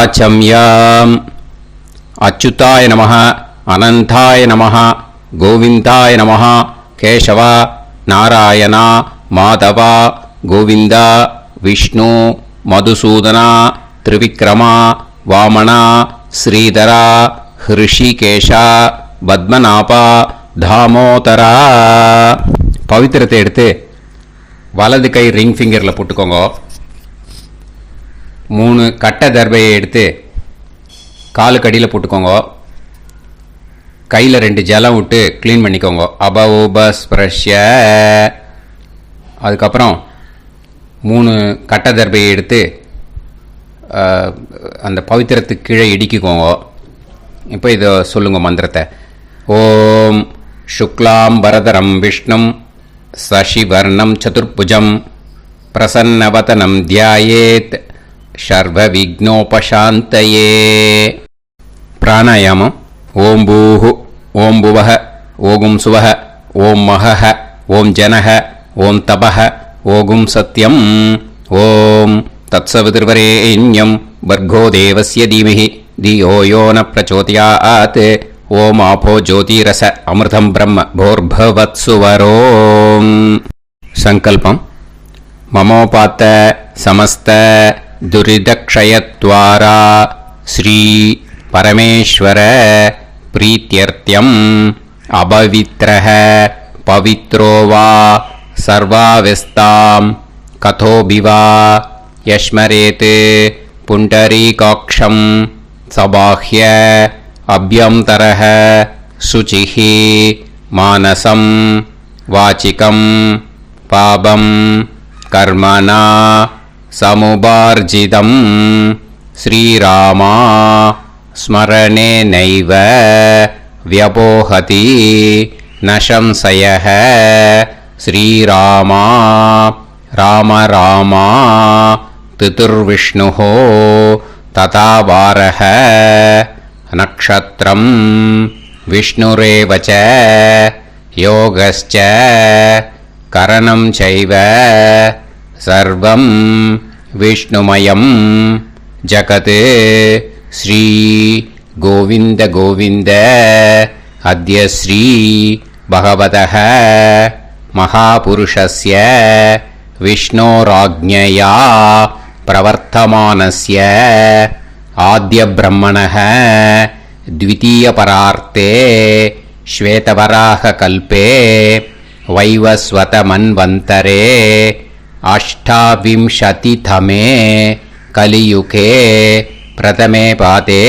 ஆச்சம்யாம். அச்சுதாய நமஹ, அனந்தாய நமஹ, கோவிந்தாய நமஹ, கேசவா, நாராயணா, மாதவா, கோவிந்தா, விஷ்ணு, மதுசூதனா, திரிவிக்ரமா, வாமனா, ஸ்ரீதரா, ஹிருஷிகேஷா, பத்மநாபா, தாமோதரா. பவித்திரத்தை எடுத்து வலது கை ரிங் ஃபிங்கரில் போட்டுக்கோங்க. 3 கட்டை தர்பையை எடுத்து காலுக்கடியில் போட்டுக்கோங்க. கையில் 2 ஜலம் விட்டு க்ளீன் பண்ணிக்கோங்க. அபஓபஸ்பிரஷ்ய. அதுக்கப்புறம் 3 கட்டை தர்பையை எடுத்து அந்த பவித்திரத்துக்கு கீழே இடிக்கிக்கோங்க. இப்போ இதை சொல்லுங்க மந்திரத்தை. ஓம் சுக்லாம் வரதரம் விஷ்ணும் சசிவர்ணம் சதுர்புஜம் பிரசன்னவதனம் தியாயேத் சர்வ விக்னோபசாந்தயே. பிராணாயாமம். ஓம் பூஹு, ஓம் புவஹ, ஓகும் சுவஹ, ஓம் மஹஹ, ஓம் ஜனஹ, ஓம் தபஹ, ஓகும் சத்யம். ஓம் தத்சவிதுர்வரேண்யம் வர்கோ தேவஸ்ய தீமஹி தியோ யோ ந பிரச்சோதயாத். ஓம் ஆபோ ஜோதிரச அமிர்தம் பிரம்ம போர்பவத்சுவரோம். சங்கல்பம். மமோபாத்த சமஸ்த துரிதக்ஷயத்வாரா ஸ்ரீ பரமேஸ்வர பிரீத்யர்த்தியம் அபவித்ரஹ பவித்ரோ வா சர்வாவஸ்தாம் கதோபிவா யஸ்மரேத் புண்டரீகாக்ஷம் சபாஹ்ய அப்யந்தரஹ சுசிஹ மானசம் வாசிகம் பாபம் கர்மணா சமுபார்ஜிதம் ஸ்ரீராமா ஸ்மரணேனைவ வ்யபோஹதி நசம்சயஹ. ஸ்ரீராமா ராம ராமா திதுர்விஷ்ணுஹ ததா வாரஹ. நக்ஷத்ரம் விஷ்ணுரேவச யோகஸ்ச கரணம் சைவ சர்வம் விஷ்ணுமயம் ஜகத். ஸ்ரீ கோவிந்த கோவிந்த அத்ய ஸ்ரீ பகவதः மகாபுருஷஸ்ய விஷ்ணோராஜ்ஞயா பிரவர்த்தமானஸ்ய ஆத்ய பிரம்மணः த்விதீயபரார்த்தே ஸ்வேதவராக கல்பே வைவஸ்வத மன்வந்தரே அஷ்டாவிம்சதிதமே கலியுகே பிரதமே பாதே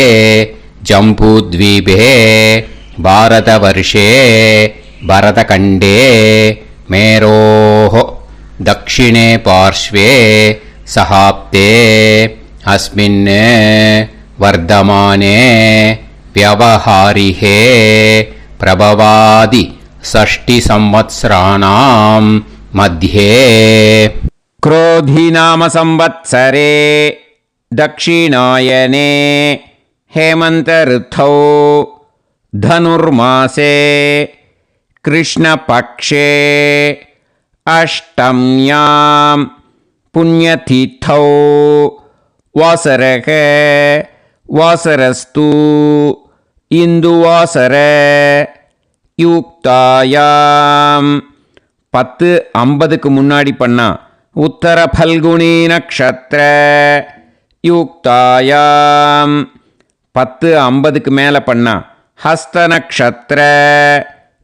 ஜம்பூத்வீபே பாரதவர்ஷே பரதகண்டே மேரோः தக்ஷிணே பார்ஷ்வே சஹாப்தே அஸ்மின் வர்தமானே व्यवहारिहे प्रभवादि षष्टि संवत्सराणां मध्ये क्रोधी नाम संवत्सरे दक्षिणायने हेमंत ऋतौ धनुर्मासे कृष्णपक्षे अष्टम्यां पुण्यतिथौ वासरः वासरस्तु இந்துவாசர யுக்தாயாம். 10:50க்கு முன்னாடி பண்ணா உத்தர பல்குனி நக்ஷத்ர யுக்தாயாம். 10:50க்கு மேலே பண்ணா ஹஸ்த நக்ஷத்ர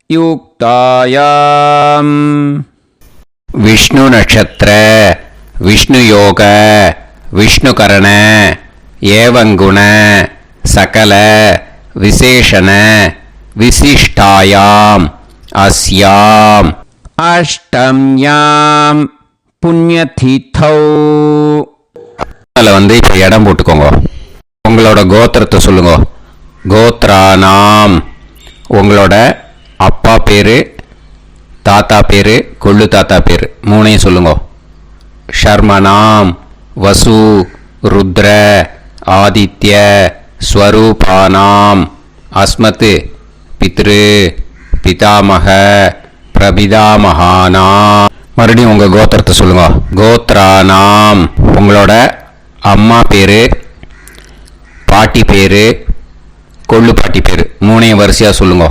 யுக்தாயாம். விஷ்ணு நக்ஷத்ர விஷ்ணு யோக விஷ்ணுகரண ஏவங்குண சகல விசேஷண விசிஷ்டாயாம் அஸ்யாம் அஷ்டம்யாம் புண்ணியதிதௌ. அதில் இப்போ இடம் போட்டுக்கோங்க. உங்களோட கோத்திரத்தை சொல்லுங்க. கோத்ரானாம். உங்களோட அப்பா பேர், தாத்தா பேர், கொள்ளு தாத்தா பேர் 3ஐயும் சொல்லுங்க. ஷர்மனாம் வசு ருத்ர ஆதித்ய ஸ்வரூபானாம் அஸ்மத் பித்ரு பிதாமக பிரபிதாமகானாம். மறுபடியும் உங்கள் கோத்திரத்தை சொல்லுங்க. கோத்ரானாம். உங்களோட அம்மா பேர், பாட்டி பேர், கொள்ளு பாட்டி பேர் மூணையும் வரிசையாக சொல்லுங்க.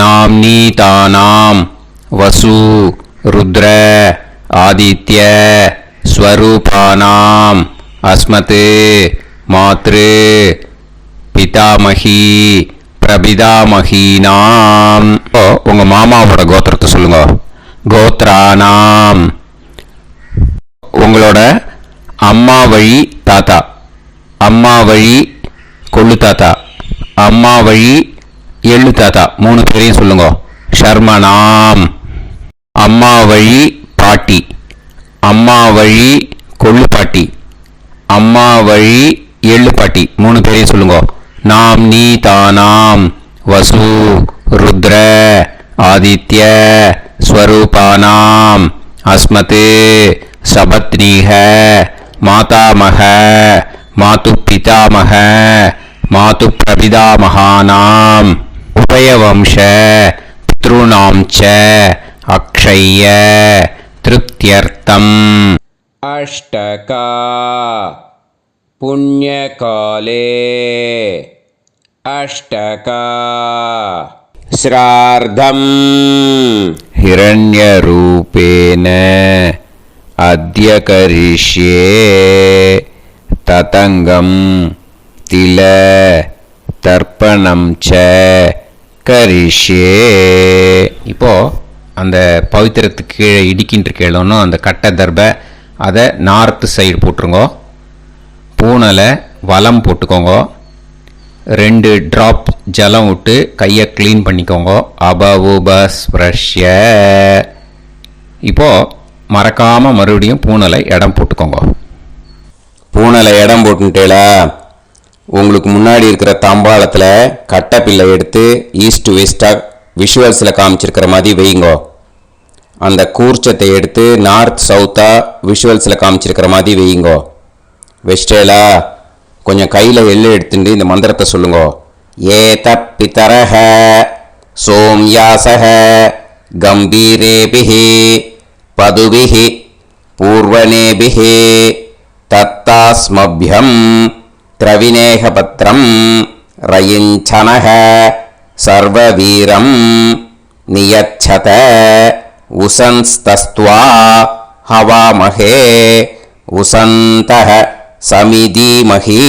நாம் நீ தானாம் வசு ருத்ர ஆதித்ய ஸ்வரூபானாம் அஸ்மத் மாத்ரு பிதாமகி பிரபிதாமகீனாம். உங்கள் மாமாவோட கோத்திரத்தை சொல்லுங்க. கோத்ரானாம். உங்களோட அம்மா வழி தாத்தா, அம்மா வழி கொள்ளு தாத்தா, அம்மா வழி எள்ளு தாத்தா மூணு பேரையும் சொல்லுங்க. ஷர்மனாம். அம்மா வழி பாட்டி, அம்மா வழி கொள்ளு பாட்டி, அம்மா வழி எள்ளு பாட்டி மூணு பேரையும் சொல்லுங்க. நாம் நீ தானாம் வசு ருத்ர ஆதித்ய ஸ்வரூபானாம் அஸ்மத் சபத்னீஹ மாதாமக மாது பிதாமக மாது பிரபிதாமகானாம் உபயவம்ச பித்ருணாம் ச அக்ஷய்ய திருப்தியர்த்தம். அஷ்டகா புண்ணியகாலே அஷ்டகா ஸ்ரார்த்தம் ஹிரண்யரூபேன அத்ய கரிஷ்யே ததங்கம் தில தர்ப்பணம் ச கரிஷ்யே. இப்போ அந்த பவித்திரத்துக்கு கீழே இடிக்கின்ற கீழோன்னு அந்த கட்டை தர்பை அதை நார்த்து சைடு போட்டுருங்க. பூனலை வலம் போட்டுக்கோங்க. 2 ட்ராப் ஜலம் விட்டு கையை க்ளீன் பண்ணிக்கோங்க. அபவுபஸ்ப்ரஷ்ய. இப்போது மறக்காமல் மறுபடியும் பூனலை இடம் போட்டுக்கோங்க. பூனலை இடம் போட்டுட்டேலா உங்களுக்கு முன்னாடி இருக்கிற தாம்பாளத்தில் கட்டைப்பில்லை எடுத்து ஈஸ்ட் வெஸ்டாக விஷுவல்ஸில் காமிச்சிருக்கிற மாதிரி வைங்கோ. அந்த கூர்ச்சத்தை எடுத்து நார்த் சவுத்தாக விஷுவல்ஸில் காமிச்சிருக்கிற மாதிரி வைங்கோ. வெஸ்டேலா கொஞ்சம் கையில் எள்ளு எடுத்துட்டு இந்த மந்திரத்தை சொல்லுங்க. ஏத பிதரஹ சோம்யாசஹ கம்பீரேபிஹி பதுபிஹி பூர்வனேபிஹி தத்தாஸ்மப்யம் திரவிநேகபத்ரம் ரயிஞ்சனஹ சர்வவீரம் நியச்சத உசன்ஸ்தஸ்த்வா ஹவாமஹே உசந்தஹ சமிதீமஹி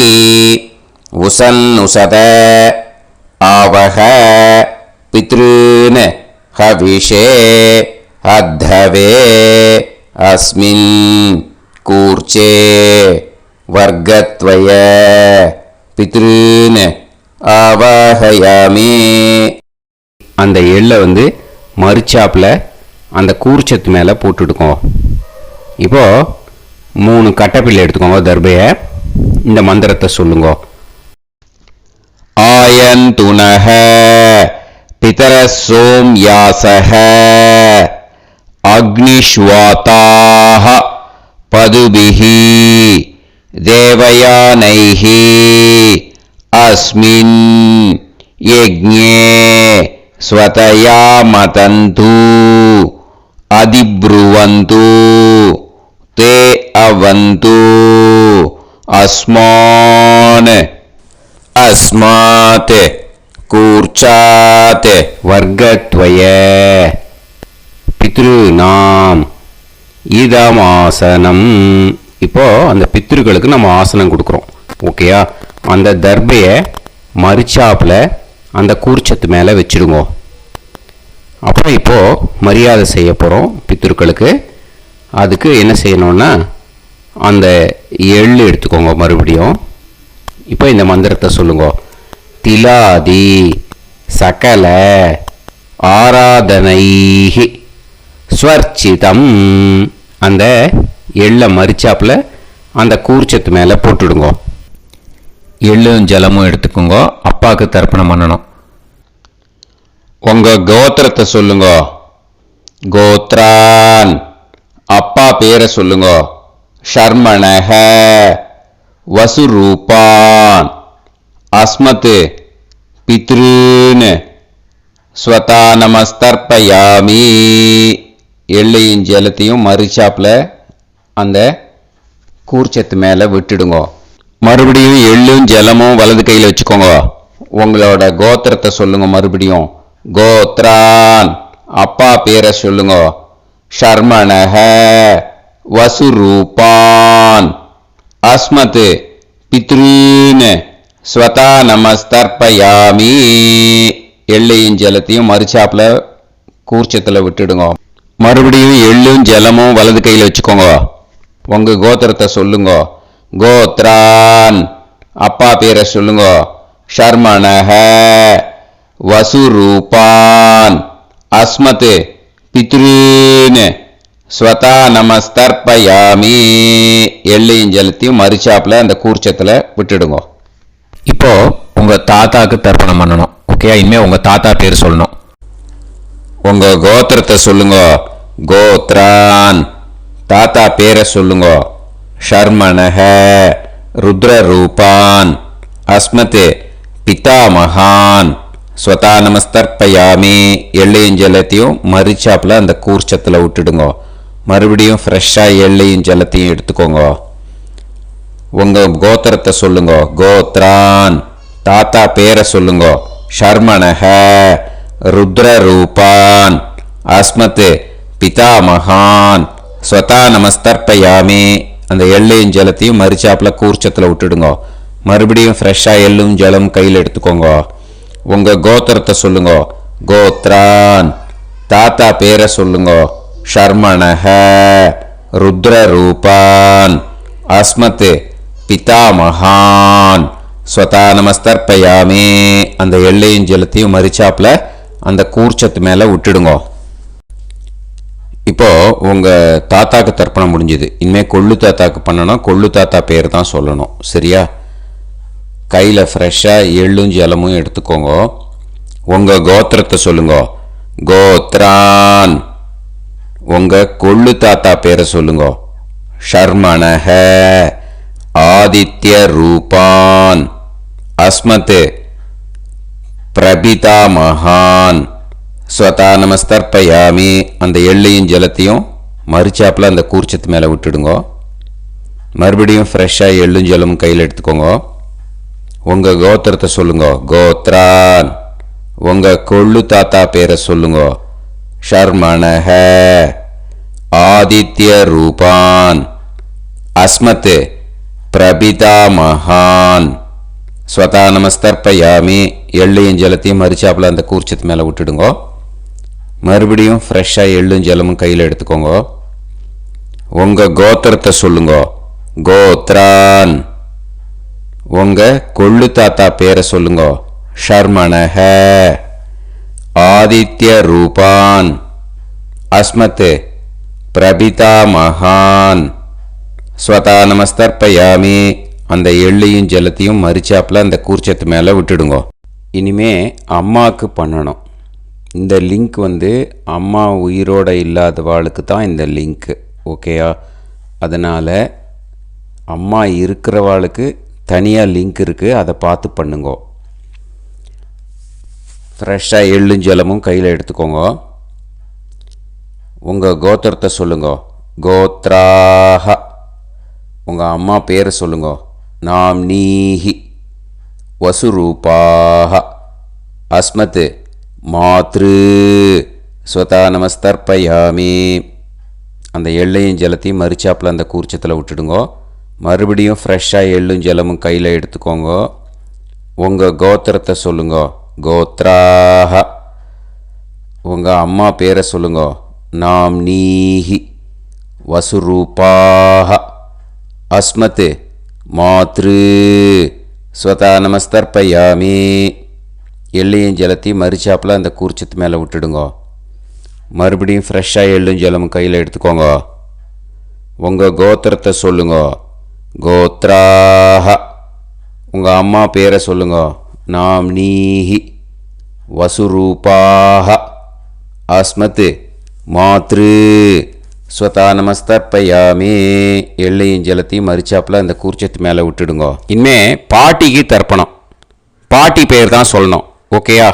உசன்னுசத ஆவஹ பித்ருன் ஹவிஷே அத்தவே அஸ்மின் கூர்ச்சே வர்க்கத்வய பித்ருன் ஆவாஹயாமி. அந்த எள்ளை மரிச்சாப்பில் அந்த கூர்ச்சத்து மேலே போட்டுடுக்கோங்க. இப்போது 3 கட்டைப்பிள்ளை எடுத்துக்கோங்க. தர்பையை இந்த மந்திரத்தை சொல்லுங்க. ஆயந்துனஹ பிதர சோம்யாசஹ அக்னிஷ்வாதாஹ பதுபிஹி தேவயானைஹி அஸ்மின் யஜ்ஞே ஸ்வதயா மதந்து அதிப்ருவந்து தே அவது அஸ்மான் அஸ்மாத் கூர்ச்சாத் வர்க்கத்வய பித்ருநாம் இதமாசனம். இப்போ அந்த பித்ருக்களுக்கு நம்ம ஆசனம் கொடுக்குறோம். ஓகேயா? அந்த தர்பையை மரிச்சாப்பில் அந்த கூர்ச்சத்து மேலே வச்சுடுங்க. அப்புறம் இப்போது மரியாதை செய்ய போகிறோம் பித்ருக்களுக்கு. அதுக்கு என்ன செய்யணும்னா அந்த எள்ளு எடுத்துக்கோங்க. மறுபடியும் இப்போ இந்த மந்திரத்தை சொல்லுங்க. திலாதி சகல ஆராதனைஹி ஸ்வர்ச்சிதம். அந்த எள்ளை மரிச்சாப்பில் அந்த கூர்ச்சத்து மேலே போட்டுடுங்க. எள்ளும் ஜலமும் எடுத்துக்கோங்க. அப்பாவுக்கு தர்ப்பணம் பண்ணணும். உங்கள் கோத்திரத்தை சொல்லுங்க. கோத்ரான். அப்பா பேரை சொல்லுங்க. ஷர்மணஹ வசுரூபான் அஸ்மத் பித்ருன் ஸ்வதா நமஸ்தர்ப்பயாமி. எள்ளையும் ஜலத்தையும் மரிச்சாப்பில் அந்த கூர்ச்சத்து மேலே விட்டுடுங்க. மறுபடியும் எள்ளும் ஜலமும் வலது கையில் வச்சுக்கோங்க. உங்களோட கோத்திரத்தை சொல்லுங்க. மறுபடியும் கோத்ரான், அப்பா பேரை சொல்லுங்க. ஷர்மணஹ, வசுரூபான், அஸ்மத் பித்ரூன், ஸ்வதா நமஸ்தர்ப்பயாமி. எள்ளையும் ஜலத்தையும் மறுச்சாப்புல கூர்ச்சத்தில் விட்டுடுங்க. மறுபடியும் எள்ளும் ஜலமும் வலது கையில் வச்சுக்கோங்க. உங்க கோத்திரத்தை சொல்லுங்க. கோத்ரான், அப்பா பேரை சொல்லுங்க. ஷர்மணஹ, வசுரூபான், அஸ்மத் பித்ரூன், ஸ்வதா நமஸ்தர்ப்பயாமி. எள்ளையும் ஜலத்தையும் மறுச்சாப்புல அந்த கூர்ச்சத்தில் விட்டுடுங்க. இப்போ உங்க தாத்தாக்கு தர்ப்பணம் பண்ணணும். ஓகே, இனிமே உங்க தாத்தா பேர் சொல்லணும். உங்க கோத்திரத்தை சொல்லுங்க. கோத்ரான், தாத்தா பேரை சொல்லுங்க. ஷர்மணஹ, ருத்ரரூபான், அஸ்மத் பிதாமகான், ஸ்வதா நமஸ்தர்ப்பயாமி. எள்ளையும் ஜலத்தையும் மறுச்சாப்புல அந்த கூர்ச்சத்தில் விட்டுடுங்க. மறுபடியும் ஃப்ரெஷ்ஷாக எள்ளையும் ஜலத்தையும் எடுத்துக்கோங்க. உங்க கோத்திரத்தை சொல்லுங்க. கோத்ரான், தாத்தா பேரை சொல்லுங்க. ஷர்மணஹ, ருத்ரரூபான், அஸ்மத் பிதாமகான், ஸ்வதா நமஸ்தர்ப்பயாமி. அந்த எள்ளையும் ஜலத்தையும் மறுச்சாப்புல கூர்ச்சத்தில் விட்டுடுங்க. மறுபடியும் ஃப்ரெஷ்ஷாக எள்ளும் ஜலம் கையில் எடுத்துக்கோங்க. உங்க கோத்திரத்தை சொல்லுங்க. கோத்ரான், தாத்தா பேரை சொல்லுங்க. ஷர்மணஹ, ருத்ரரூபான், அஸ்மத் பிதாமகான், ஸ்வதா நமஸ்தர்ப்பயாமி. அந்த எள்ளையும் ஜலத்தையும் மறுச்சாப்புல அந்த கூர்ச்சத்து மேலே விட்டுடுங்க. இப்போ உங்க தாத்தாக்கு தர்ப்பணம் முடிஞ்சுது. இனிமேல் கொள்ளு தாத்தாக்கு பண்ணணும். கொள்ளு தாத்தா பேர் தான் சொல்லணும். சரியா? கையில் ஃப்ரெஷ்ஷாக எள்ளும் ஜலமும் எடுத்துக்கோங்க. உங்க கோத்திரத்தை சொல்லுங்க. கோத்ரான், உங்க கொள்ளு தாத்தா பேரை சொல்லுங்க. ஷர்மணஹ, ஆதித்ய ரூபான், அஸ்மத் பிரபிதாமகான், ஸ்வதா நமஸ்தர்ப்பயாமி. அந்த எள்ளையும் ஜலத்தையும் மறுச்சாப்புல அந்த கூர்ச்சத்து மேலே விட்டுடுங்க. மறுபடியும் ஃப்ரெஷ்ஷாக எள்ளும் ஜலமும் கையில் எடுத்துக்கோங்க. உங்கள் கோத்திரத்தை சொல்லுங்க. கோத்ரான், உங்கள் கொள்ளு தாத்தா பேரை சொல்லுங்க. ஷர்மணஹ, ஆதித்ய ரூபான், அஸ்மத் பிரபிதாமகான், ஸ்வதா நமஸ்தர்ப்பயாமி. எள்ளையும் ஜலத்தையும் மறுச்சாப்புல அந்த கூர்ச்சத்து மேலே விட்டுடுங்க. மறுபடியும் ஃப்ரெஷ்ஷாக எள்ளும் ஜலமும் கையில் எடுத்துக்கோங்க. உங்கள் கோத்திரத்தை சொல்லுங்க. கோத்ரான், உங்கள் கொள்ளு தாத்தா பேரை சொல்லுங்க. ஷர்மணஹ, ஆதித்ய ரூபான், அஸ்மத் பிரபிதாமகான், ஸ்வதா நமஸ்தர்ப்பயாமி. அந்த எள்ளையும் ஜலத்தையும் மறுச்சாப்புல அந்த கூர்ச்சத்து மேலே விட்டுடுங்க. இனிமே அம்மாவுக்கு பண்ணணும். இந்த லிங்க் அம்மா உயிரோடு இல்லாதவாளுக்கு தான் இந்த லிங்க்கு. ஓகேயா? அதனால் அம்மா இருக்கிறவாளுக்கு தனியாக லிங்க் இருக்குது. அதை பார்த்து பண்ணுங்க. ஃப்ரெஷ்ஷாக எள்ளும் ஜலமும் கையில் எடுத்துக்கோங்க. உங்கள் கோத்திரத்தை சொல்லுங்க. கோத்ராஹ, உங்கள் அம்மா பேரை சொல்லுங்க. நாம்னீஹி, வசுரூபாஹ, அஸ்மத் மாத்ரு, ஸ்வதா நமஸ்தர்ப்பயாமி. அந்த எள்ளையும் ஜலத்தையும் மறுச்சாப்பில் அந்த கூர்ச்சத்தில் விட்டுடுங்க. மறுபடியும் ஃப்ரெஷ்ஷாக எள்ளும் ஜலமும் கையில் எடுத்துக்கோங்க. உங்கள் கோத்திரத்தை சொல்லுங்க. கோத்ராஹ, உங்கள் அம்மா பேரை சொல்லுங்க. நாம்னீஹி, வசுரூபாஹ, அஸ்மத் மாத்ரு, ஸ்வதா நமஸ்தர்ப்பயாமி. எள்ளையும் ஜலத்தையும் மறுச்சாப்பில் அந்த கூர்ச்சத்து மேலே விட்டுடுங்க. மறுபடியும் ஃப்ரெஷ்ஷாக எள்ளும் ஜலமும் கையில் எடுத்துக்கோங்க. உங்கள் கோத்திரத்தை சொல்லுங்க. கோத்ராஹ, உங்கள் அம்மா பேரை சொல்லுங்க. நாம்னீஹி, வசுரூபாஹ, அஸ்மத் மாத்ரு, ஸ்வதா நமஸ்தர்ப்பயாமி. எள்ளையும் ஜலத்தையும் மறுச்சாப்பில் அந்த கூர்ச்சத்து மேலே விட்டுடுங்க. இனிமே பாட்டிக்கு தர்ப்பணம். பாட்டி பேர் தான் சொல்லணும். ஓகேயா?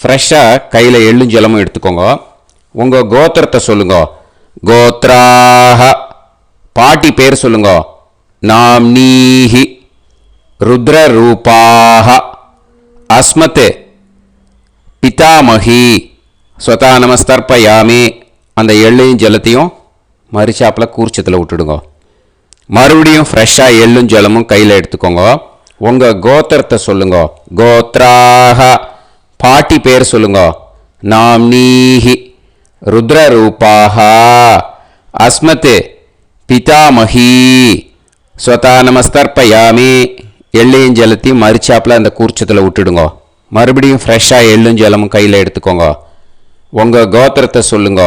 ஃப்ரெஷ்ஷாக கையில் எள்ளும் ஜலமும் எடுத்துக்கோங்க. உங்கள் கோத்திரத்தை சொல்லுங்க. கோத்ராஹ, பாட்டி பேர் சொல்லுங்க. நாம்னீஹி, ருத்ரரூபாः அஸ்மத் பிதாமகி ஸ்வதா நமஸ்தர்ப்பயாமி. அந்த எள்ளையும் ஜலத்தையும் மரிச்சாப்பில் கூர்ச்சத்தில் விட்டுடுங்க. மறுபடியும் ஃப்ரெஷ்ஷாக எள்ளும் ஜலமும் கையில் எடுத்துக்கோங்க. உங்கள் கோத்திரத்தை சொல்லுங்க. கோத்ராக பாட்டி பேர் சொல்லுங்க. நாம்னீஹி ருத்ரரூபாக அஸ்மத் பிதாமகி ஸ்வதா நமஸ்தர்ப்பயாமி. எள்ளையும் ஜலத்தையும் மரிச்சாப்பில் அந்த கூர்ச்சத்தில் விட்டுடுங்க. மறுபடியும் ஃப்ரெஷ்ஷாக எள்ளும் ஜலமும் கையில் எடுத்துக்கோங்க. உங்கள் கோத்திரத்தை சொல்லுங்க.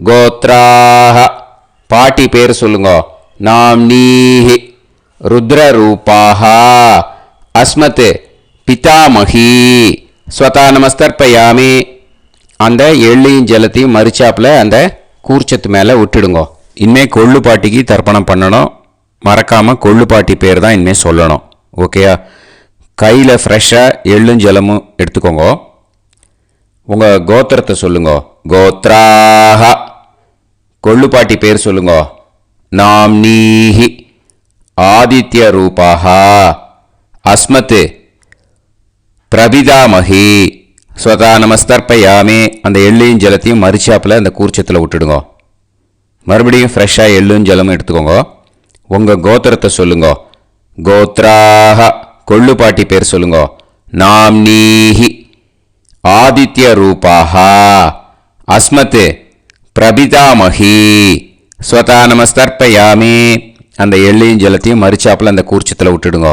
கோத்ராக பாட்டி பேர் சொல்லுங்க. நாம்னீஹி ருத்ரரூபாக அஸ்மத் பிதாமகி ஸ்வதா நமஸ்தர்ப்பயாமி. அந்த எள்ளையும் ஜலத்தையும் மரிச்சாப்பில் அந்த கூர்ச்சத்து மேலே விட்டுடுங்க. இனிமேல் கொள்ளு பாட்டிக்கு தர்ப்பணம் பண்ணணும். மறக்காமல் கொள்ளு பாட்டி பேர் தான் இனிமேல் சொல்லணும். ஓகேயா? கையில் ஃப்ரெஷ்ஷாக எள்ளும் ஜலமும் எடுத்துக்கோங்க. உங்கள் கோத்திரத்தை சொல்லுங்க. கோத்ராக கொள்ளு பாட்டி பேர் சொல்லுங்க. நாம்னீஹி ஆதித்ய ரூபாக அஸ்மத் பிரபிதாமகி ஸ்வதா நமஸ்தர்ப்பயாமி. அந்த எள்ளையும் ஜலத்தையும் மரிச்சாப்பில் அந்த கூர்ச்சத்தில் விட்டுடுங்க. மறுபடியும் ஃப்ரெஷ்ஷாக எள்ளும் ஜலமும் எடுத்துக்கோங்க. உங்கள் கோத்திரத்தை சொல்லுங்க. கோத்ராக கொள்ளு பாட்டி பேர் சொல்லுங்க. நாம்னீஹி ஆதித்ய ரூபாக அஸ்மத் பிரபிதாமகி ஸ்வதா நமஸ்தர்ப்பயாமி. அந்த எள்ளையும் ஜலத்தையும் மரிச்சாப்பில் அந்த கூர்ச்சத்தில் விட்டுடுங்க.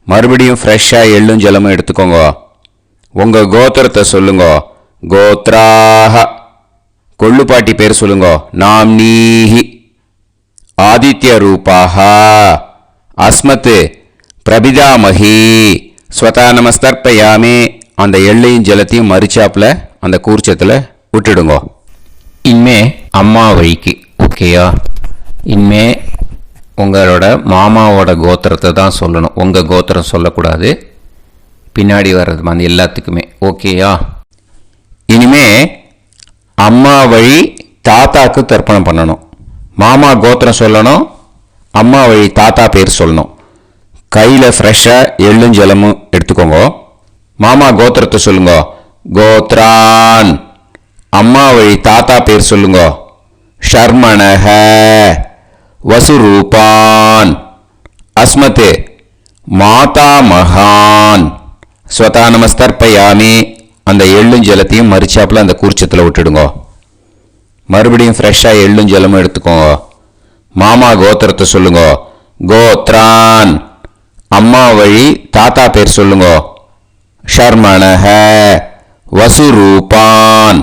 மறுபடியும் ஃப்ரெஷ்ஷாக எள்ளும் ஜலமும் எடுத்துக்கோங்க. உங்கள் கோத்திரத்தை சொல்லுங்க. கோத்ராக கொள்ளு பாட்டி பேர் சொல்லுங்க. நாம்னீஹி ஆதித்ய ரூபாக அஸ்மத் பிரபிதாமகி ஸ்வதா நமஸ்தர்ப்பயாமி. அந்த எள்ளையும் ஜலத்தையும் மரிச்சாப்பில் அந்த கூர்ச்சத்தில் விட்டுடுங்க. இனிமே அம்மா வழிக்கு. ஓகேயா? இனிமே உங்களோட மாமாவோட கோத்திரத்தை தான் சொல்லணும். உங்கள் கோத்திரம் சொல்லக்கூடாது. பின்னாடி வர்றது மாதிரி எல்லாத்துக்குமே. ஓகேயா? இனிமே அம்மா வழி தாத்தாக்கு தர்ப்பணம் பண்ணணும். மாமா கோத்திரம் சொல்லணும். அம்மா வழி தாத்தா பேர் சொல்லணும். கையில் ஃப்ரெஷ்ஷாக எள்ளும் ஜலமும் எடுத்துக்கோங்க. மாமா கோத்திரத்தை சொல்லுங்க. கோத்ரான். அம்மா வழி தாத்தா பேர் சொல்லுங்க. ஷர்மணஹ வசுரூபான் அஸ்மத் மாதா மகான் ஸ்வதா நமஸ்தர்ப்பயாமி. அந்த எள்ளும் ஜலத்தையும் மரிச்சாப்பில் அந்த கூர்ச்சத்தில் விட்டுடுங்க. மறுபடியும் ஃப்ரெஷ்ஷாக எள்ளும் ஜலமும் எடுத்துக்கோங்க. மாமா கோத்திரத்தை சொல்லுங்க. கோத்ரான். அம்மா வழி தாத்தா பேர் சொல்லுங்க. ஷர்மணஹ வசுரூபான்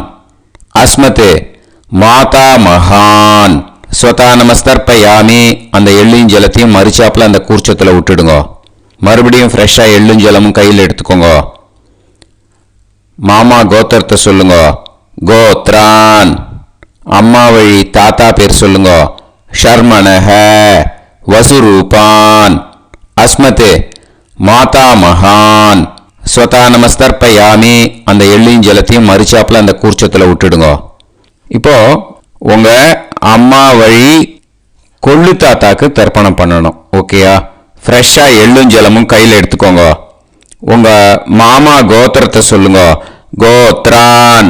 அஸ்மத் மாதா மகான் ஸ்வதா நமஸ்தர்ப்பயாமி. அந்த எள்ளையும் ஜலத்தையும் மரிச்சாப்பில் அந்த கூர்ச்சத்தில் விட்டுடுங்க. மறுபடியும் ஃப்ரெஷ்ஷாக எள்ளும் ஜலமும் கையில் எடுத்துக்கோங்க. மாமா கோத்திரத்தை சொல்லுங்க. கோத்ரான். அம்மா வழி தாத்தா பேர் சொல்லுங்க. ஷர்மணஹ வசுரூபான் அஸ்மத் மாதா மகான் ஸ்வதா நமஸ்தர்ப்பயாமி. அந்த எள்ளையும் ஜலத்தையும் மரிச்சாப்பில் அந்த கூர்ச்சத்தில் விட்டுடுங்க. இப்போ உங்கள் அம்மா வழி கொள்ளு தாத்தாக்கு தர்ப்பணம் பண்ணணும். ஓகேயா? ஃப்ரெஷ்ஷாக எள்ளும் ஜலமும் கையில் எடுத்துக்கோங்க. உங்கள் மாமா கோத்திரத்தை சொல்லுங்க. கோத்ரான்.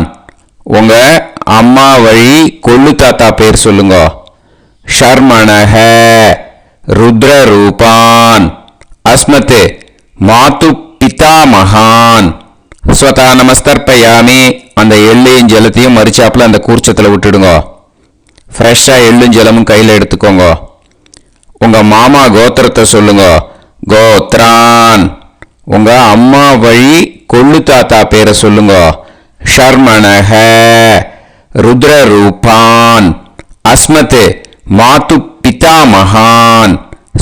உங்கள் அம்மா வழி கொள்ளு தாத்தா பேர் சொல்லுங்க. ஷர்மணஹ ருத்ரரூபான் அஸ்மத் மாது பிதாமகான் ஸ்வதா நமஸ்தர்ப்பயாமி. அந்த எள்ளையும் ஜலத்தையும் மரிச்சாப்பில் அந்த கூர்ச்சத்தில் விட்டுடுங்க. ஃப்ரெஷ்ஷாக எள்ளும் ஜலமும் கையில் எடுத்துக்கோங்க. உங்கள் மாமா கோத்திரத்தை சொல்லுங்க. கோத்ரான். உங்கள் அம்மா வழி கொள்ளு தாத்தா பேரை சொல்லுங்க. ஷர்மணஹ ருத்ரரூபான் அஸ்மத் மாது பிதாமகான்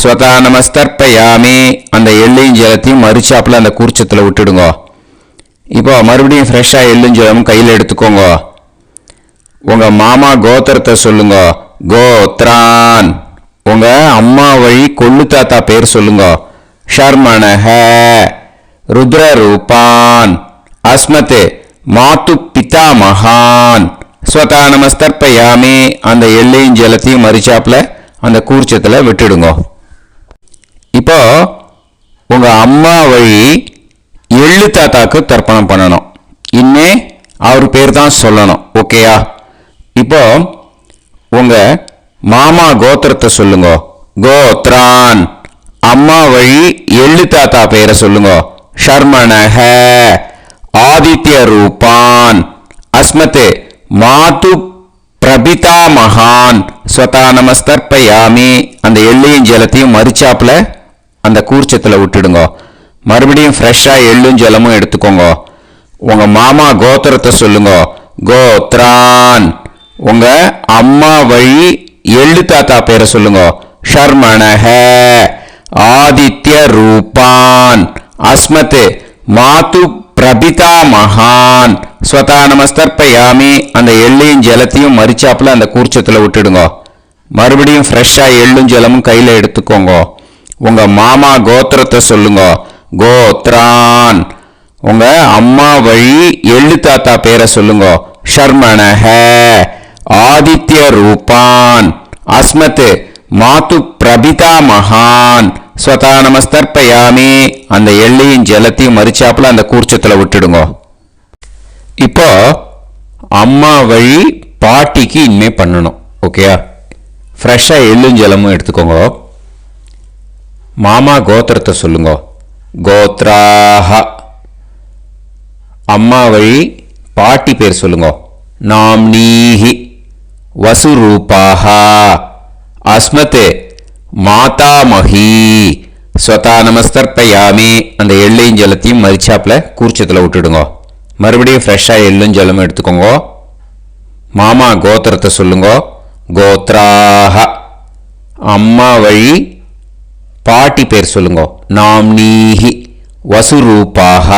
ஸ்வதா நமஸ்தர்ப்பயாமி. அந்த எள்ளையும் ஜலத்தையும் மரிச்சாப்பில் அந்த கூர்ச்சத்தில் விட்டுடுங்க. இப்போ மறுபடியும் ஃப்ரெஷ்ஷாக எள்ளும் ஜலமும் கையில் எடுத்துக்கோங்க. உங்கள் மாமா கோத்திரத்தை சொல்லுங்க. கோத்ரான். உங்கள் அம்மா வழி கொள்ளு தாத்தா பேர் சொல்லுங்க. ஷர்மணஹ ருத்ரரூபான் அஸ்மத் மாது பிதாமகான் ஸ்வதா நமஸ்தர்ப்பயாமி. அந்த எள்ளையும் ஜலத்தையும் மரிச்சாப்பில் அந்த கூர்ச்சத்தில் விட்டுடுங்க. இப்போ உங்கள் அம்மா வழி எள்ளு தாத்தாக்கு தர்ப்பணம் பண்ணணும். இனிமே அவர் பேர் தான் சொல்லணும். ஓகேயா? இப்போ உங்கள் மாமா கோத்திரத்தை சொல்லுங்க. கோத்ரான். அம்மா வழி எள்ளு தாத்தா பேரை சொல்லுங்க. ஷர்மணஹ. ஆதித்ய ரூபான். அஸ்மத் மாது பிரபிதா மகான் ஸ்வதா நமஸ்தர்ப்பயாமி. அந்த எள்ளையும் ஜலத்தையும் மரிச்சாப்புல அந்த கூர்ச்சத்தில் விட்டுடுங்க. மறுபடியும் ஃப்ரெஷ்ஷாக எள்ளும் ஜலமும் எடுத்துக்கோங்க. உங்கள் மாமா கோத்திரத்தை சொல்லுங்க. கோத்ரான். உங்கள் அம்மா வழி எள்ளு தாத்தா பேரை சொல்லுங்க. ஷர்மணஹ. ஆதித்ய ரூபான். அஸ்மத் மாது பிரபிதா மகான் ஸ்வதா நமஸ்தர்ப்பயாமி. அந்த எள்ளையும் ஜலத்தையும் மரிச்சாப்புல அந்த கூர்ச்சத்தில் விட்டுடுங்க. மறுபடியும் ஃப்ரெஷ்ஷாக எள்ளும் ஜலமும் கையில் எடுத்துக்கோங்க. உங்கள் மாமா கோத்திரத்தை சொல்லுங்க. கோத்ரான். உங்கள் அம்மா வழி எள்ளு தாத்தா பேரை சொல்லுங்க. ஷர்மணஹ. ஆதித்ய ரூபான். அஸ்மத் மாது பிரபிதா மகான் ஸ்வதா நமஸ்தர்ப்பயாமி. அந்த எள்ளையும் ஜலத்தையும் மரிச்சாப்புல அந்த கூர்ச்சத்தில் விட்டுடுங்க. இப்போ அம்மா வழி பாட்டிக்கு இனிமே பண்ணணும். ஓகேயா? ஃப்ரெஷ்ஷாக எள்ளும் ஜலமும் எடுத்துக்கோங்க. மாமா கோத்திரத்தை சொல்லுங்க. கோத்ராஹ. அம்மா வழி பாட்டி பேர் சொல்லுங்க. நாம்னீஹி. வசுரூபாஹ. அஸ்மத் மாதாமஹி. ஸ்வதா நமஸ்தர்ப்பயாமி. அந்த எள்ளையும் ஜலத்தையும் மரிச்சாப்புல கூர்ச்சத்தில் விட்டுடுங்க. மறுபடியும் ஃப்ரெஷ்ஷாக எள்ளும் ஜலமும் எடுத்துக்கோங்க. மாமா கோத்திரத்தை சொல்லுங்க. கோத்ராஹ. அம்மா வழி பாட்டி பேர் சொல்லுங்க. நாம்னீஹி. வசுரூபாஹ.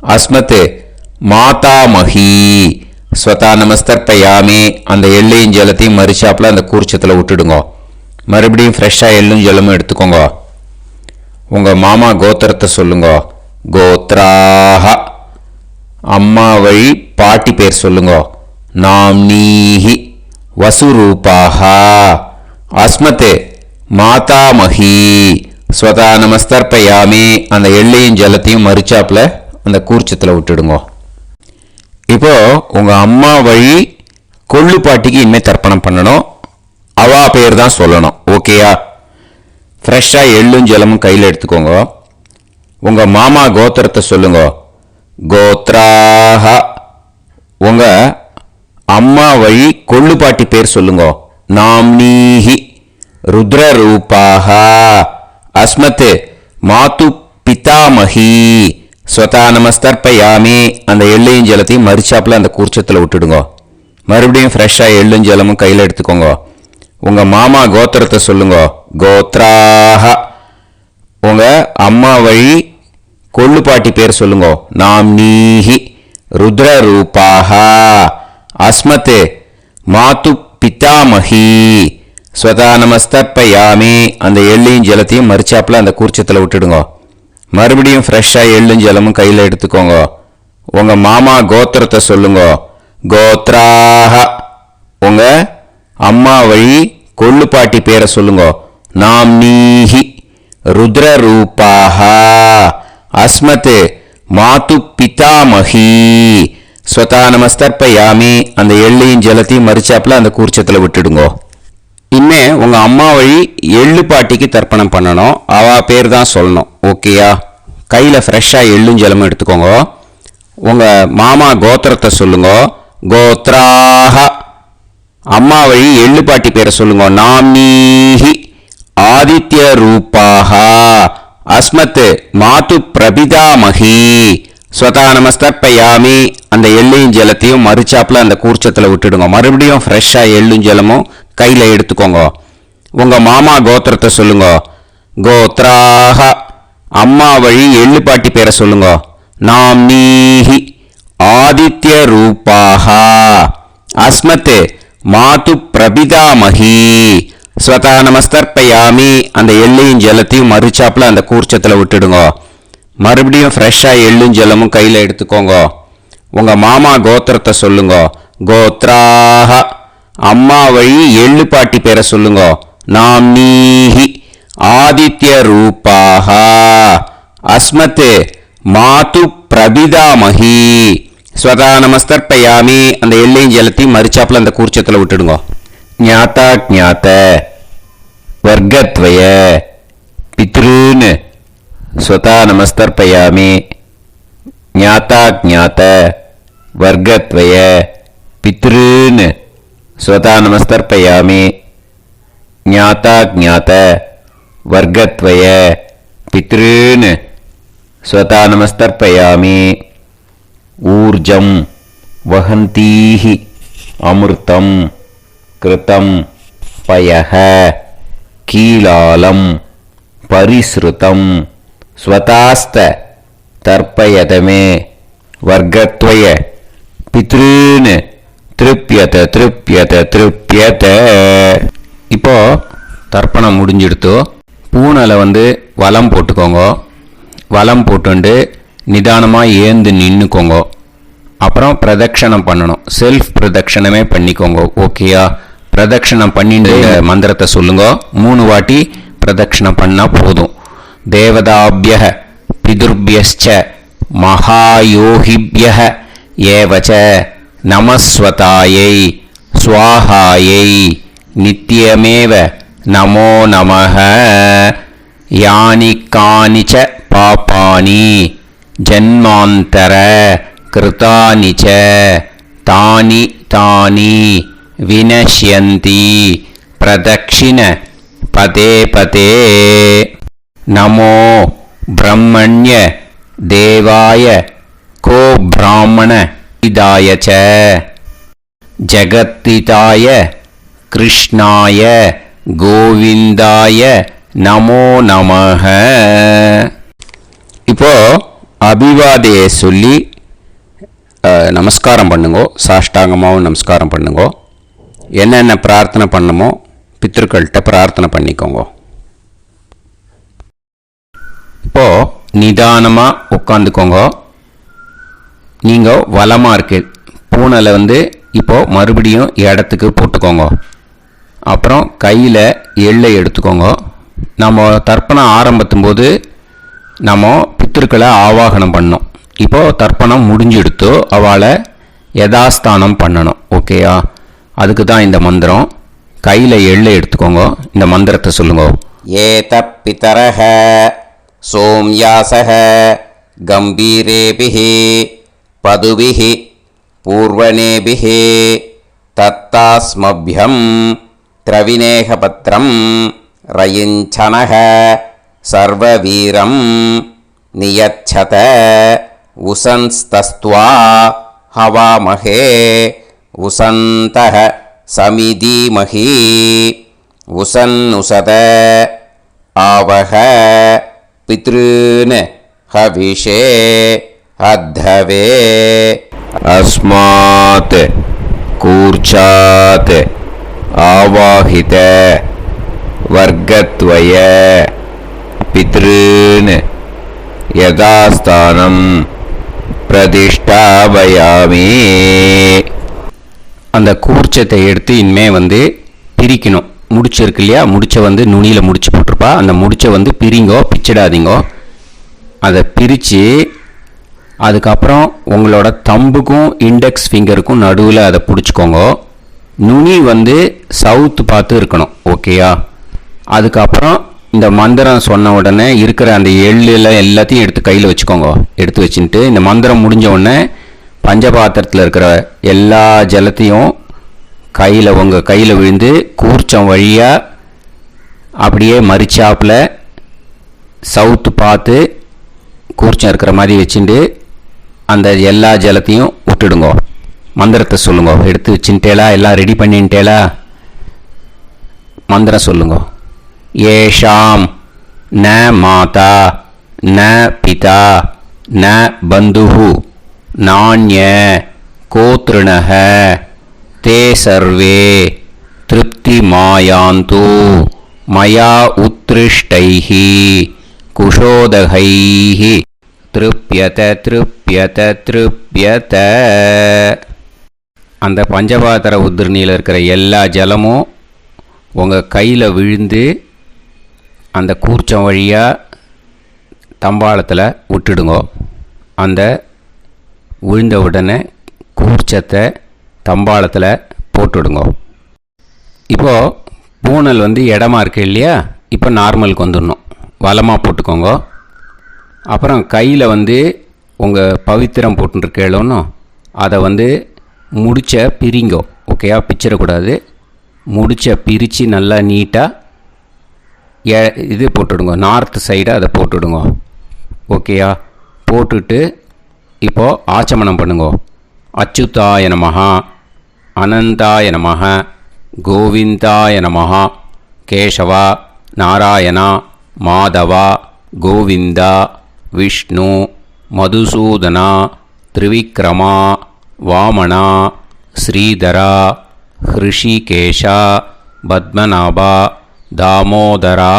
அஸ்மத் மாதாமஹி. ஸ்வதா நமஸ்தர்ப்பயாமி. அந்த எள்ளையும் ஜலத்தையும் மரிச்சாப்புல அந்த கூர்ச்சத்தில் விட்டுடுங்க. மறுபடியும் ஃப்ரெஷ்ஷாக எள்ளும் ஜலமும் எடுத்துக்கோங்க. உங்கள் மாமா கோத்திரத்தை சொல்லுங்க. கோத்ராஹ. அம்மா வழி பாட்டி பேர் சொல்லுங்க. நாம்னீஹி. வசுரூபாஹ. அஸ்மத் மாதாமஹி. ஸ்வதா நமஸ்தர்ப்பயாமி. அந்த எள்ளையும் ஜலத்தையும் மரிச்சாப்புல அந்த கூர்ச்சத்தில் விட்டுடுங்க. இப்போ உங்கள் அம்மா வழி கொள்ளு பாட்டிக்கு இனிமேல் தர்ப்பணம் பண்ணணும். அவா பேர் தான் சொல்லணும். ஓகேயா? ஃப்ரெஷ்ஷாக எள்ளும் ஜலமும் கையில் எடுத்துக்கோங்க. உங்கள் மாமா கோத்திரத்தை சொல்லுங்க. கோத்ராஹ. உங்கள் அம்மா வழி கொள்ளு பாட்டி பேர் சொல்லுங்க. நாம்னீஹி. ருத்ரரூபாஹ. அஸ்மத் மாது பிதாமஹி. ஸ்வதா நமஸ்தர்ப்பயாமி. அந்த எள்ளையும் ஜலத்தையும் மரிச்சாப்புல அந்த கூர்ச்சத்தில் விட்டுடுங்க. மறுபடியும் ஃப்ரெஷ்ஷாக எள்ளும் ஜலமும் கையில் எடுத்துக்கோங்க. உங்கள் மாமா கோத்திரத்தை சொல்லுங்க. கோத்ராஹ. உங்கள் அம்மா வழி கொள்ளு பாட்டி பேர் சொல்லுங்க. நாம்னீஹி. ருத்ரரூபாஹ. அஸ்மத் மாது பிதாமஹி. ஸ்வதா நமஸ்தர்ப்பயாமி. அந்த எள்ளையும் ஜலத்தையும் மரிச்சாப்புல அந்த கூர்ச்சத்தில் விட்டுடுங்க. மறுபடியும் ஃப்ரெஷ்ஷாக எள்ளும் ஜலமும் கையில் எடுத்துக்கோங்க. உங்கள் மாமா கோத்திரத்தை சொல்லுங்க. கோத்ராஹ. உங்கள் அம்மா வழி கொள்ளு பாட்டி பேரை சொல்லுங்க. நாம்னீஹி. ருத்ரரூபாஹ. அஸ்மத் மாது பிதாமஹி. ஸ்வதா நமஸ்தர்ப்பயாமி. அந்த எள்ளையும் ஜலத்தையும் மரிச்சாப்புல அந்த கூர்ச்சத்தில் விட்டுடுங்க. இனிமே உங்கள் அம்மா வழி எள்ளு பாட்டிக்கு தர்ப்பணம் பண்ணணும். அவா பேர் தான் சொல்லணும். ஓகேயா? கையில் ஃப்ரெஷ்ஷாக எள்ளும் ஜலமும் எடுத்துக்கோங்க. உங்கள் மாமா கோத்திரத்தை சொல்லுங்க. கோத்ராஹ. அம்மா வழி எள்ளு பாட்டி பேரை சொல்லுங்க. நாம்னீஹி. ஆதித்ய ரூபாஹ. அஸ்மத் மாது பிரபிதாமஹி. ஸ்வதா நமஸ்தர்ப்பயாமி. அந்த எள்ளையும் ஜலத்தையும் மரிச்சாப்புல அந்த கூர்ச்சத்தில் விட்டுடுங்க. மறுபடியும் ஃப்ரெஷ்ஷாக எள்ளும் ஜலமும் கையில் எடுத்துக்கோங்க. உங்கள் மாமா கோத்திரத்தை சொல்லுங்க. கோத்ராஹ. அம்மா வழி எள்ளு பாட்டி பேரை சொல்லுங்க. நாம்னீஹி. ஆதித்ய ரூபாஹ. அஸ்மத் மாது பிரபிதாமஹி. ஸ்வதா நமஸ்தர்ப்பயாமி. அந்த எள்ளையும் ஜலத்தையும் மரிச்சாப்புல அந்த கூர்ச்சத்தில் விட்டுடுங்க. மறுபடியும் ஃப்ரெஷ்ஷாக எள்ளும் ஜலமும் கையில் எடுத்துக்கோங்க. உங்கள் மாமா கோத்திரத்தை சொல்லுங்க. கோத்ராஹ. அம்மா வழி எள்ளு பாட்டி பேரை சொல்லுங்க. நாம்னீஹி. ஆதித்யரூபாः அஸ்மத் மாது பிரபிதாமஹி ஸ்வதா நமஸ்தர்ப்பயாமி. அந்த எல்லையும் ஜலத்தையும் மறிச்சாப்புல அந்த கூர்ச்சத்தில் விட்டுடுங்க. ஞாதா ஞாத வர்க்கத்வய பித்ருன் ஸ்வதா நமஸ்தர்ப்பயாமி. ஞாதா ஞாத வர்க்கத்வய பித்ருன் ஸ்வதா நமஸ்தர்ப்பயாமி. ஞாதா ஞாத வர்க்கத்வய பித்ருன் ஸ்வதா நமஸ்தர்ப்பயாமி. ஊர்ஜம் வஹந்தீஹி அமிர்தம் கிருதம் பயஹ கீலாலம் பரிஸ்ருதம் ஸ்வதாஸ்த தர்ப்பயதமே வர்க்கத்வய பித்ருன் திருப்யத திருப்யத திருப்யத. இப்போ தர்ப்பணம் முடிஞ்சிடுத்தோ. பூனலை வலம் போட்டுக்கோங்க. வலம் போட்டுண்டு நிதானமாக ஏந்து நின்றுக்கோங்க. அப்புறம் பிரதட்சணம் பண்ணணும். செல்ஃப் பிரதட்சணமே பண்ணிக்கோங்க. ஓகேயா? பிரதட்சணம் பண்ணிட்டு மந்திரத்தை சொல்லுங்க. 3 வாட்டி பிரதட்சணம் பண்ணால் போதும். தேவதாபிய பிதுர்பியச்ச மகாயோகிபிய ஏவச்ச நமஸ்வதாயை ஸ்வாஹாயை நித்யமேவ நமோ நமஹ. யானி கானிச்ச பாபானி ஜன்மாந்தர கிருதானி ச தானி தானி வினஷ்யந்தி பிரதக்ஷிண பதே பதே. நமோ பிரம்மண்ய தேவாய கோ பிராமண இதாய ச ஜகத்திதாய கிருஷ்ணாய கோவிந்தாய நமோ நமஹ. இப்போ அபிவாதையை சொல்லி நமஸ்காரம் பண்ணுங்கோ. சாஷ்டாங்கமாகவும் நமஸ்காரம் பண்ணுங்கோ. என்னென்ன பிரார்த்தனை பண்ணமோ பித்ருக்கள்கிட்ட பிரார்த்தனை பண்ணிக்கோங்க. இப்போ நிதானமாக உட்காந்துக்கோங்க. நீங்கள் வலமாக இருக்கு பூனலை இப்போ மறுபடியும் இடத்துக்கு போட்டுக்கோங்க. அப்புறம் கையில் எள்ளை எடுத்துக்கோங்க. நம்ம தர்ப்பணம் ஆரம்பிக்கும் போது நம்ம பித்ருக்களை ஆவாகனம் பண்ணோம். இப்போது தர்ப்பணம் முடிஞ்செடுத்தோ அவளை யதாஸ்தானம் பண்ணணும். ஓகேயா? அதுக்கு தான் இந்த மந்திரம். கையில் எள்ளை எடுத்துக்கோங்க. இந்த மந்திரத்தை சொல்லுங்க. ஏத பிதரஹ சோம்யாசஹ கம்பீரேபிஹி பதுபிஹி பூர்வனேபிஹி தத்தாஸ்மப்யம் திரவிநேகபத்ரம் ரயிஞ்சனஹ சர்வவீரம் நியச்சத உசன்ஸ்தஸ்த்வா ஹவாமஹே உசந்தஹ சமிதீமஹி உசன்னுசத ஆவஹ பித்ருன் ஹவிஷே அத்தவே. அஸ்மாத் கூர்ச்சாத் ஆவாஹித வர்க்கத்வய பித்ருன் யதாஸ்தானம் பிரதிஷ்டாபயாமி. அந்த கூர்ச்சத்தை எடுத்து இனிமே பிரிக்கணும். முடிச்சிருக்கு இல்லையா? முடிச்ச நுனியில் முடிச்சு போட்டிருப்பா. அந்த முடிச்ச பிரிங்கோ, பிச்சிடாதீங்கோ. அதை பிரித்து அதுக்கப்புறம் உங்களோட தம்புக்கும் இண்டெக்ஸ் ஃபிங்கருக்கும் நடுவில் அதை பிடிச்சிக்கோங்க. நுனி சவுத்து பார்த்து இருக்கணும். ஓகேயா? அதுக்கப்புறம் இந்த மந்திரம் சொன்ன உடனே இருக்கிற அந்த எள்ளில் எல்லாத்தையும் எடுத்து கையில் வச்சுக்கோங்க. எடுத்து வச்சுட்டு இந்த மந்திரம் முடிஞ்ச உடனே பஞ்சபாத்திரத்தில் இருக்கிற எல்லா ஜலத்தையும் உங்கள் கையில் விழுந்து கூர்ச்சம் வழியாக அப்படியே மறிச்சாப்பில் சவுத்து பார்த்து கூர்ச்சம் இருக்கிற மாதிரி வச்சுட்டு அந்த எல்லா ஜலத்தையும் விட்டுடுங்க. மந்திரத்தை சொல்லுங்க. எடுத்து வச்சுட்டேலா? எல்லாம் ரெடி பண்ணிட்டேலா? மந்திரம் சொல்லுங்க. ஏஷாம் ந மாதா ந பிதா ந பந்துஹு நாண்ய கோத்ருணஹ தே சர்வே திருப்தி மாயாந்து மயா உத்ருஷ்டைஹி குஷோதகைஹி திருப்யத திருப்யத திருப்யத. அந்த பஞ்சபாத்திர உதிர்ணியில் இருக்கிற எல்லா ஜலமும் உங்கள் கையில் விழுந்து அந்த கூர்ச்சம் வழியாக தம்பாளத்தில் விட்டுடுங்க. அந்த விழுந்த உடனே கூர்ச்சத்தை தம்பாளத்தில் போட்டுடுங்க. இப்போது பூனல் இடமா இருக்கு இல்லையா, இப்போ நார்மலுக்கு வந்துடணும். வலமாக போட்டுக்கோங்க. அப்புறம் கையில் உங்கள் பவித்திரம் போட்டுருக்கேளோன்னு அதை முடிச்ச பிரிங்கோ. ஓகேயா, பிச்சிடக்கூடாது. முடிச்ச பிரித்து நல்லா நீட்டாக இது போட்டுடுங்க. நார்த் சைடை அதை போட்டுடுங்க. ஓகேயா, போட்டுட்டு இப்போது ஆச்சமனம் பண்ணுங்க. அச்சுதாய நமஹ, அனந்தாய நமஹ, கோவிந்தாய நமஹ, கேசவா, நாராயணா, மாதவா, கோவிந்தா, விஷ்ணு, மதுசூதனா, திரிவிக்ரமா, வாமனா, ஸ்ரீதரா, ஹிருஷிகேஷா, பத்மநாபா, தாமோதரா.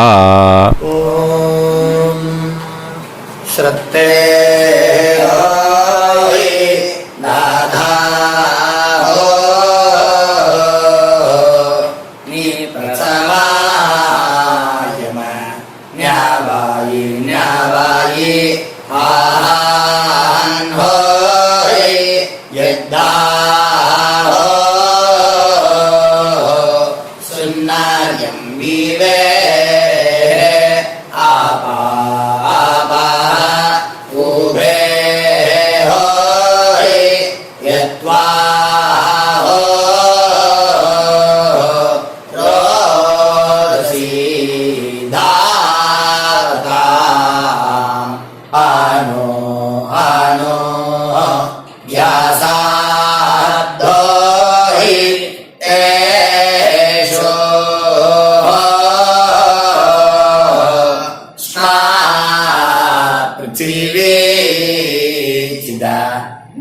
ஓம் ஸ்ரத்தே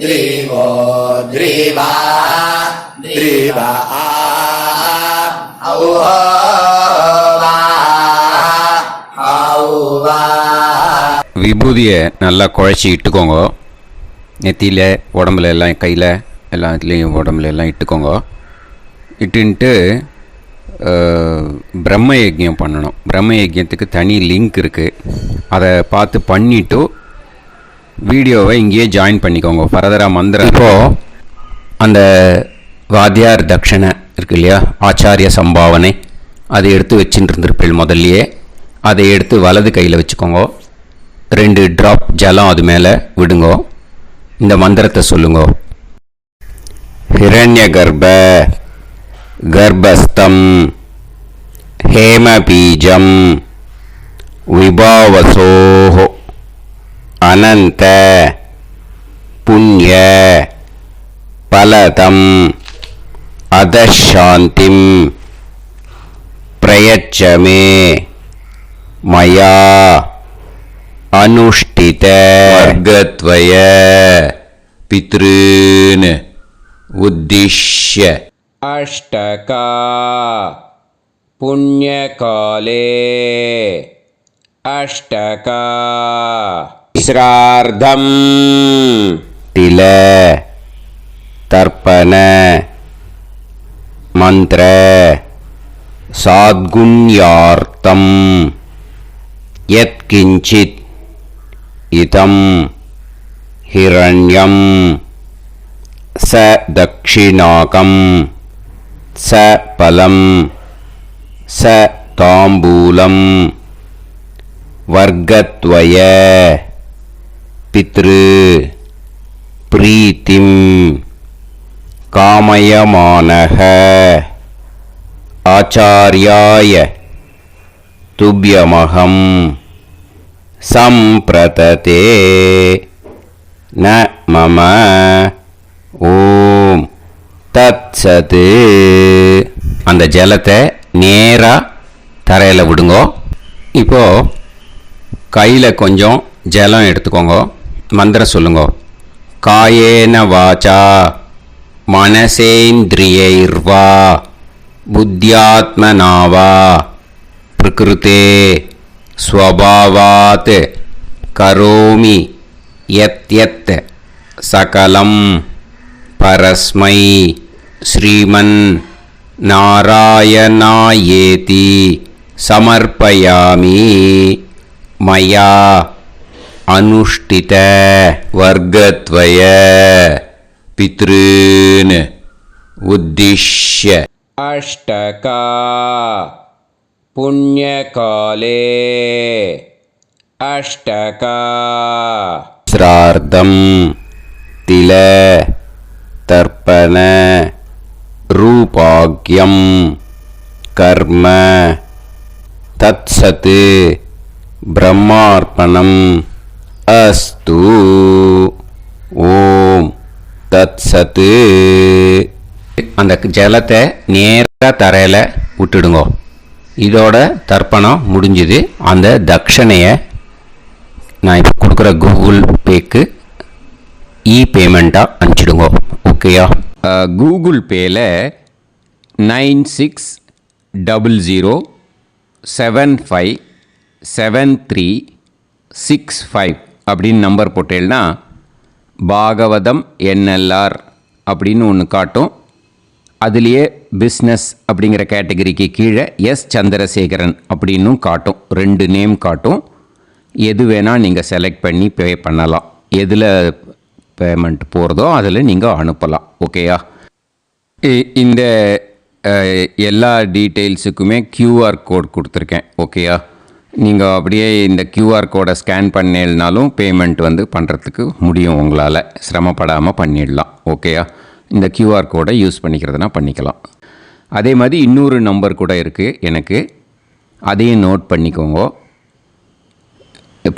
Drivo, driva, driva, auva, auva. விபூதியை நல்லா குழச்சி இட்டுக்கோங்க. நெத்தியில், உடம்புல எல்லாம், கையில் எல்லாத்துலேயும் உடம்புல எல்லாம் இட்டுக்கோங்க. இட்டுன்ட்டு பிரம்ம யஜ்யம் பண்ணணும். பிரம்ம யஜ்யத்துக்கு தனி லிங்க் இருக்குது. அதை பார்த்து பண்ணிவிட்டு வீடியோவை இங்கேயே ஜாயின் பண்ணிக்கோங்க. ஃபர்தராக மந்திரம். இப்போது அந்த வாத்தியார் தட்சணை இருக்கு இல்லையா, ஆச்சாரிய சம்பாவனை, அதை எடுத்து வச்சுட்டு இருந்திருப்பேன் முதல்லையே. அதை எடுத்து வலது கையில் வச்சுக்கோங்க. 2 ட்ராப் ஜலம் அது மேலே விடுங்கோ. இந்த மந்திரத்தை சொல்லுங்க. ஹிரண்ய கர்ப்ப கர்ப்பஸ்தம் ஹேமபீஜம் விபாவசோஹோ அனந்த புண்ணிய பலதம் அதசாந்திம் பிரயச்சமே மயா அனுஷ்டித வர்கத்வய பித்ருன் உத்திஷ்ய அஷ்டகா புண்ணியகாலே அஷ்டகா ஸ்ரார்த்தம் தில தர்ப்பண மந்திர சாத்குண்யார்த்தம் யத்கிஞ்சித் இதம் ஹிரண்யம் ச தக்ஷிணாகம் ச பலம் ச தாம்பூலம் வர்கத்வய பித்ரு பிரீத்திம் காமயமானஹ ஆச்சார்யாய துப்யமகம் சம்பிரததே ந மம ஓம் தத்சத். அந்த ஜலத்தை நேராக தரையில் விடுங்கோ. இப்போது கையில் கொஞ்சம் ஜலம் எடுத்துக்கோங்க. மந்திரம் சொல்லுங்க. காயேன வாச்சா மனசேந்திரியைர்வா புத்தியாத்மனாவா பிரகிருதே ஸ்வபாவாத் கரோமி யத் யத் சகலம் பரஸ்மை ஸ்ரீமன் நாராயணாயேதி समर्पयामि मया अनुष्ठित वर्गद्वय पितॄन् उद्दिश्य अष्टका पुण्यकाले अष्टका श्रार्धं तिल तर्पण रूपाग्यं कर्म तत्सत् ब्रह्मार्पणम् अस्तु ओम तत्सत् அந்த ஜலத்தை நேராக தரையில் விட்டுடுங்கோ. இதோட தர்ப்பணம் முடிஞ்சுது. அந்த தட்சணையை நான் இப்போ கொடுக்குற கூகுள் பேக்கு பேமெண்ட்டாக அனுப்பிச்சிடுங்கோ. ஓகேயா? கூகுள் பேயில் 9600757365 அப்படின்னு நம்பர் போட்டேன்னா பாகவதம் NLR அப்படின்னு ஒன்று காட்டும். அதுலேயே பிஸ்னஸ் அப்படிங்கிற கேட்டகரிக்கு கீழே எஸ் சந்திரசேகரன் அப்படின்னும் காட்டும். 2 நேம் காட்டும். எது வேணால் நீங்கள் செலக்ட் பண்ணி பே பண்ணலாம். எதில் பேமெண்ட் போகிறதோ அதில் நீங்கள் அனுப்பலாம். ஓகேயா? இந்த எல்லா டீட்டெயில்ஸுக்குமே QR கோட் கொடுத்துருக்கேன். ஓகேயா? நீங்கள் அப்படியே இந்த QR கோடை ஸ்கேன் பண்ணேன்னாலும் பேமெண்ட் பண்ணுறதுக்கு முடியும். உங்களால் சிரமப்படாமல் பண்ணிடலாம். ஓகேயா? இந்த QR கோடை யூஸ் பண்ணிக்கிறதுனா பண்ணிக்கலாம். அதே மாதிரி இன்னொரு நம்பர் கூட இருக்குது எனக்கு. அதையும் நோட் பண்ணிக்கோங்க.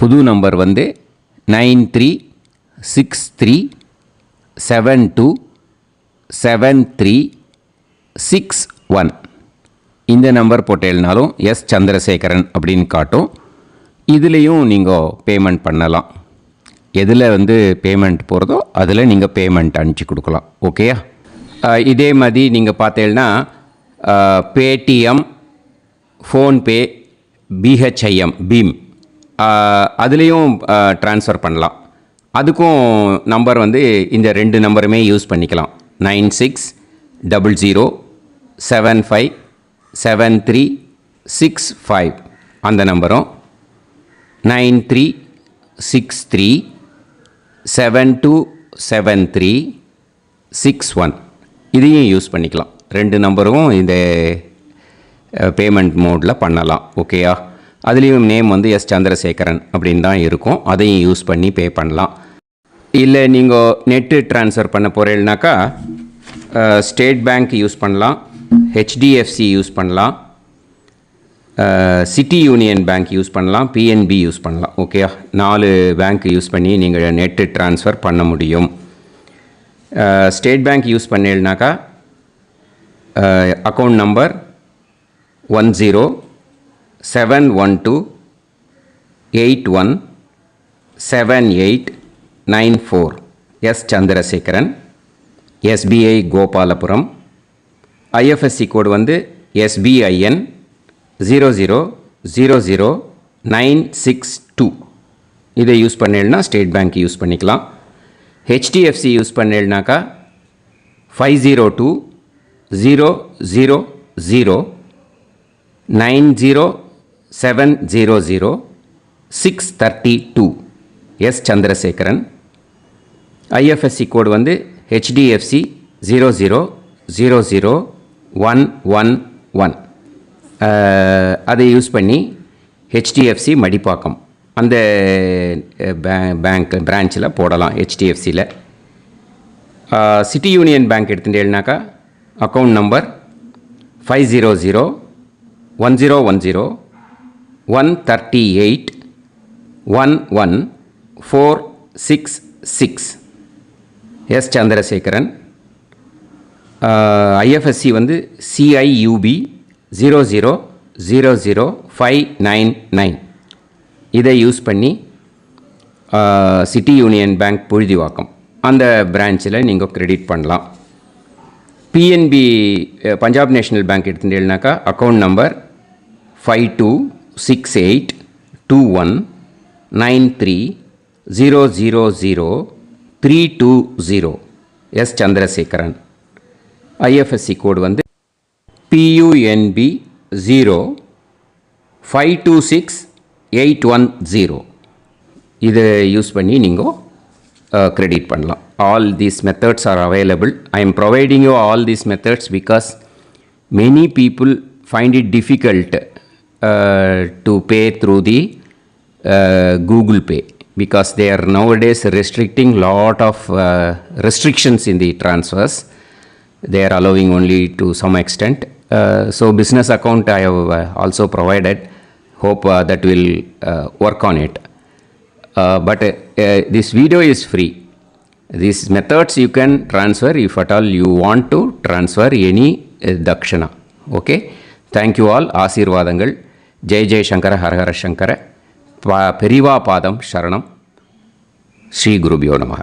புது நம்பர் 9363727361. இந்த நம்பர் போட்டேல்னாலும் எஸ் சந்திரசேகரன் அப்படின்னு காட்டும். இதுலேயும் நீங்கள் பேமெண்ட் பண்ணலாம். எதில் பேமெண்ட் போகிறதோ அதில் நீங்கள் பேமெண்ட் அனுப்பிச்சி கொடுக்கலாம். ஓகேயா? இதே மாதிரி நீங்கள் பார்த்தீங்கன்னா பேடிஎம், ஃபோன்பே, BHIM பீம் அதுலேயும் ட்ரான்ஸ்ஃபர் பண்ணலாம். அதுக்கும் நம்பர் இந்த 2 நம்பருமே யூஸ் பண்ணிக்கலாம். 9600757365 அந்த நம்பரும் 9363727361 இதையும் யூஸ் பண்ணிக்கலாம். 2 நம்பரும் இந்த பேமெண்ட் மோடில் பண்ணலாம். ஓகேயா? அதுலேயும் நேம் எஸ் சந்திரசேகரன் அப்படின்னு தான் இருக்கும். அதையும் யூஸ் பண்ணி பே பண்ணலாம். இல்லை நீங்கள் நெட்டு ட்ரான்ஸ்ஃபர் பண்ண போகிறீங்கனாக்கா ஸ்டேட் பேங்க் யூஸ் பண்ணலாம், HDFC யூஸ் பண்ணலாம், சிட்டி யூனியன் பேங்க் யூஸ் பண்ணலாம், PNB யூஸ் பண்ணலாம். ஓகேயா? 4 பேங்க் யூஸ் பண்ணி நீங்கள் நெட்டு ட்ரான்ஸ்ஃபர் பண்ண முடியும். ஸ்டேட் பேங்க் யூஸ் பண்ணீங்கனாக்கா account number 1071817894 S Chandrasekaran, SBI Gopalapuram. IFSC code SBIN 0000962. இதை யூஸ் பண்ணேன்னா ஸ்டேட் பேங்க் யூஸ் பண்ணிக்கலாம். HDFC யூஸ் பண்ணேன்னாக்கா 5020090700 S Chandrasekaran. IFSC code HDFC 0000111. அதை யூஸ் பண்ணி HDFC மடிப்பாக்கம் அந்த பேங்க் பிரான்ச்சில் போடலாம். HDFCயில் சிட்டி யூனியன் பேங்க் எடுத்துட்டேன்னாக்கா account number 5001001114666 S Chandrasekaran. IFSC CIUB 0000599. இதை யூஸ் பண்ணி சிட்டி யூனியன் பேங்க் புழுதிவாக்கம் அந்த பிரான்ச்சில் நீங்கள் கிரெடிட் பண்ணலாம். PNB பஞ்சாப் நேஷ்னல் பேங்க் எடுத்துட்டேன்னாக்கா account number 52682193000320 S Chandrasekaran. IFSC code PUNB 0 526810 இதை யூஸ் பண்ணி நீங்கள் credit பண்ணலாம். All these methods are available. I am providing you all these methods because many people find it difficult to pay through the Google Pay because they are nowadays restricting lot of restrictions in the transfers. They are allowing only to some extent. So business account I have also provided. Hope that will work on it. But this video is free. These methods you can transfer if at all you want to transfer any dakshana. Okay. Thank you all. ஆசீர்வாதங்கள். ஜெய் ஜெய் சங்கர ஹரஹர சங்கர. பெரிவா பாதம் சரணம். ஸ்ரீ குருபியோ நமஹ.